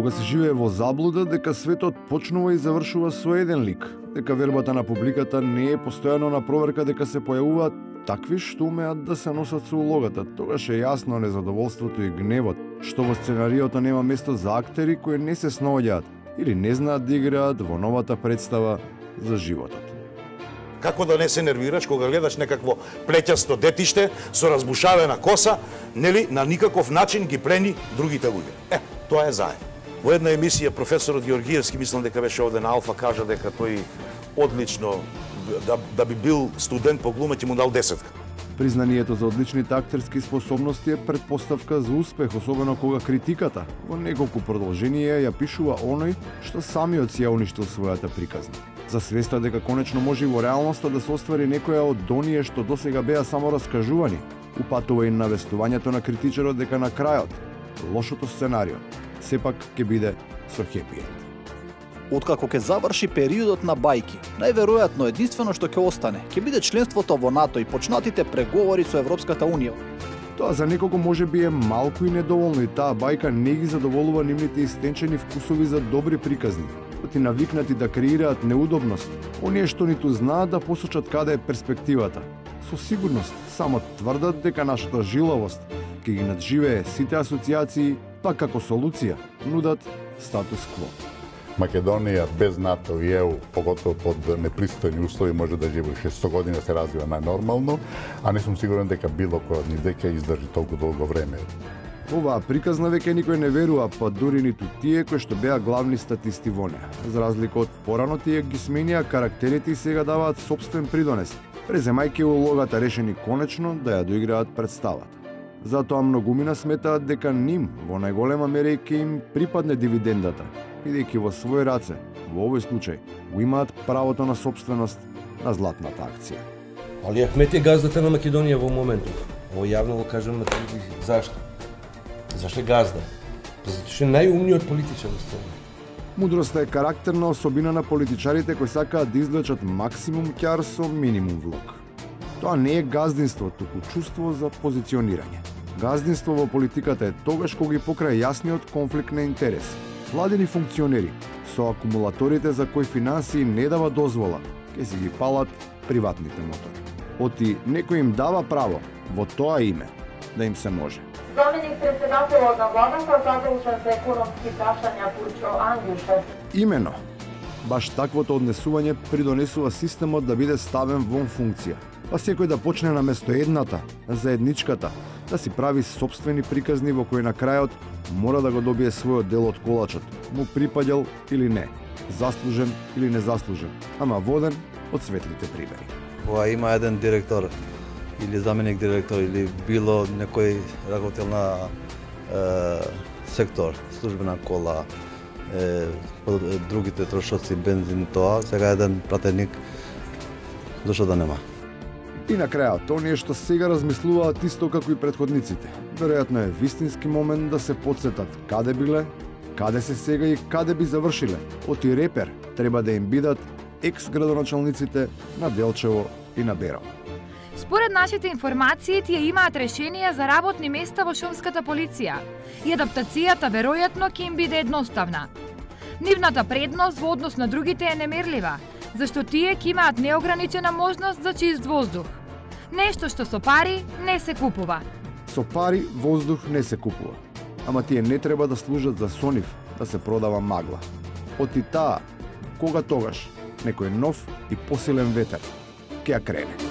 Кога се живее во заблуда дека светот почнува и завршува со еден лик, дека вербата на публиката не е постојано на проверка, дека се појавуваат такви што умеат да се носат со улогата, тогаш е јасно незадоволството и гневот, што во сценариото нема место за актери кои не се снаоѓаат или не знаат да играат во новата представа за животот. Како да не се нервираш кога гледаш некакво плеќасто детиште со разбушавена коса, нели на никаков начин ги плени другите луѓе. Тоа е заедно. Во една емисија професорот Георгиевски, мислам дека беше овде на Алфа, кажа дека тој одлично да би бил студент по глума, ќе му дал 10. Признанието за одличните актерски способности е предпоставка за успех, особено кога критиката во неколку продолженија ја пишува оној што самиот си ја уништил својата приказна. За свеста дека конечно може и во реалноста да се оствари некоја од оние што досега беа само раскажувани, упатува и навестувањето на критичарот дека на крајот лошото сценарио сепак ќе биде со хепи енд. Откако ќе заврши периодот на бајки, најверојатно единствено што ќе остане ќе биде членството во НАТО и почнатите преговори со Европската унија. Тоа за неколку може би е малку и недоволно и таа бајка не ги задоволува нивните истенчени вкусови за добри приказни, оти навикнати да креираат неудобност, оние што ниту знаат да посочат каде е перспективата. Со сигурност само тврдат дека нашата жилавост ќе ги надживее сите асоциации, па како солуција нудат статус кво. Македонија без НАТО и ЕУ, поготово под непристојни услови, може да живее 100 години, се развива најнормално, а не сум сигурен дека било кој од нив ќе издржи толку долго време. Оваа приказна веќе никој не верува, па дури ниту тие кои што беа главни статисти во неа. За разлика од порано, тие ги сменија карактерите и сега даваат сопствен придонес, преземајќи улогата решени конечно да ја доиграат представата. Затоа многумина сметаат дека ним во најголема мера ќе им припадне дивидендата, бидејќи во свој раце, во овој случај, го имаат правото на собственост на златната акција. Али Ахмет е газдата на Македонија во моментот. Ово јавно го кажам на телевизија. Зашто? Зашто е газда? Затоа што е најумниот политичар во страната. Мудроста е карактерна особина на политичарите кои сакаат да извлечат максимум ќар со минимум влог. Тоа не е газдинство, туку чувство за позиционирање. Газдинство во политиката е тогаш кога ги покрај јасниот конфликт на интереси. Владени функционери со акумулаторите за кои финансии не дава дозвола, ќе си ги палат приватните мотори. Оти некој им дава право во тоа име да им се може. Заменик председателот на владата задолжен за економски прашања Пурчо Ангушев. Имено, баш таквото однесување придонесува системот да биде ставен во функција, па секој да почне на место едната, заедничката, да си прави собствени приказни во кои на крајот мора да го добие својот дел од колачот, му припаѓал или не, заслужен или незаслужен, ама воден од светлите примери. Кога има еден директор или заменик директор или било некој работел на сектор, службена кола, другите трошоци, бензин, тоа, сега еден пратеник, зашто да нема? И на крајот, оние што сега размислуваат исто како и претходниците, веројатно е вистински момент да се потсетат каде биле, каде се сега и каде би завршиле. Оти репер треба да им бидат екс-градоначалниците на Делчево и на Берово. Според нашите информации, тие имаат решенија за работни места во шумската полиција и адаптацијата веројатно ќе им биде едноставна. Нивната предност во однос на другите е немерлива, зашто тие ќе имаат неограничена можност за чист воздух. Нешто што со пари не се купува. Со пари воздух не се купува. Ама тие не треба да служат за сонив да се продава магла. Оти таа, кога тогаш, некој нов и посилен ветер ќе ја крене.